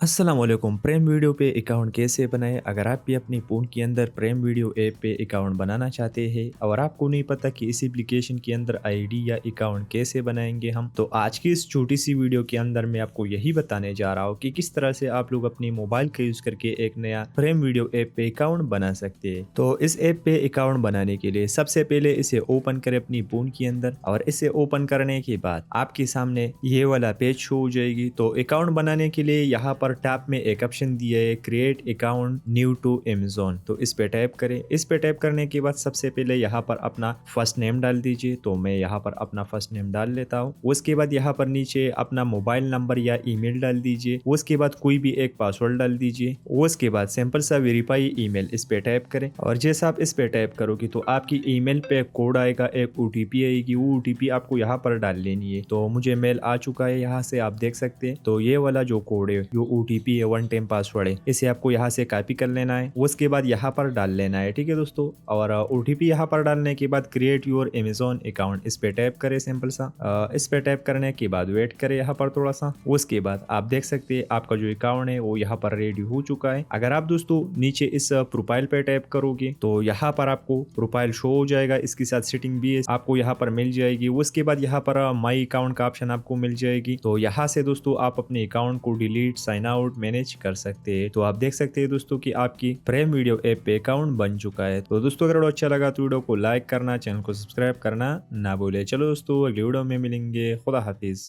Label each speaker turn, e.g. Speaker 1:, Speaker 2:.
Speaker 1: अस्सलाम वालेकुम। प्रेम वीडियो पे अकाउंट कैसे बनाएं? अगर आप भी अपनी फ़ोन के अंदर प्रेम वीडियो ऐप पे अकाउंट बनाना चाहते हैं और आपको नहीं पता कि इस एप्लीकेशन के अंदर आईडी या अकाउंट कैसे बनाएंगे हम, तो आज की इस छोटी सी वीडियो के अंदर मैं आपको यही बताने जा रहा हूँ कि किस तरह से आप लोग अपनी मोबाइल का यूज़ करके एक नया प्रेम वीडियो ऐप पे अकाउंट बना सकते हैं। तो इस ऐप पे अकाउंट बनाने के लिए सबसे पहले इसे ओपन करें अपनी फ़ोन के अंदर, और इसे ओपन करने के बाद आपके सामने ये वाला पेज शो हो जाएगी। तो अकाउंट बनाने के लिए यहाँ पर टैब में एक ऑप्शन दिया है, create account new to Amazon. तो इस पे टैप करें। इस पे टैप करने के बाद सबसे पहले यहाँ पर अपना फर्स्ट नेम डाल दीजिए। तो मैं यहाँ पर अपना फर्स्ट नेम डाल लेता हूँ। उसके बाद यहाँ पर नीचे अपना मोबाइल नंबर या ईमेल डाल दीजिए। उसके बाद कोई भी एक पासवर्ड डाल दीजिए। उसके बाद सिंपल सा वेरीफाई ईमेल इस पे टैप करें, और जैसा आप इस पे टैप करोगे तो आपकी ईमेल पे कोड आएगा, एक ओटीपी आएगी। वो ओटीपी आपको यहाँ पर डाल लेनी है। तो मुझे मेल आ चुका है, यहाँ से आप देख सकते हैं। तो ये वाला जो कोड है, जो ओटीपी है, वन टाइम पासवर्ड है, इसे आपको यहाँ से कॉपी कर लेना है। उसके बाद यहाँ पर डाल लेना है। ठीक है दोस्तों। और ओटीपी यहाँ पर डालने के बाद क्रिएट योर अमेज़न अकाउंट इस पे टैप करें सिंपल सा। इस पे टैप करने के बाद वेट करें यहाँ पर थोड़ा सा। उसके बाद आप देख सकते हैं आपका जो अकाउंट है वो यहाँ पर रेडी हो चुका है। अगर आप दोस्तों नीचे इस प्रोफाइल पे टैप करोगे तो यहाँ पर आपको प्रोफाइल शो हो जाएगा। इसके साथ सेटिंग भी आपको यहाँ पर मिल जाएगी। उसके बाद यहाँ पर माई अकाउंट का ऑप्शन आपको मिल जाएगी। तो यहाँ से दोस्तों आप अपने अकाउंट को डिलीट, साइन आउट, मैनेज कर सकते हैं। तो आप देख सकते हैं दोस्तों कि आपकी प्रेम वीडियो ऐप पे अकाउंट बन चुका है। तो दोस्तों अगर वीडियो अच्छा लगा तो वीडियो को लाइक करना, चैनल को सब्सक्राइब करना ना भूले। चलो दोस्तों अगली वीडियो में मिलेंगे। खुदा हाफिज।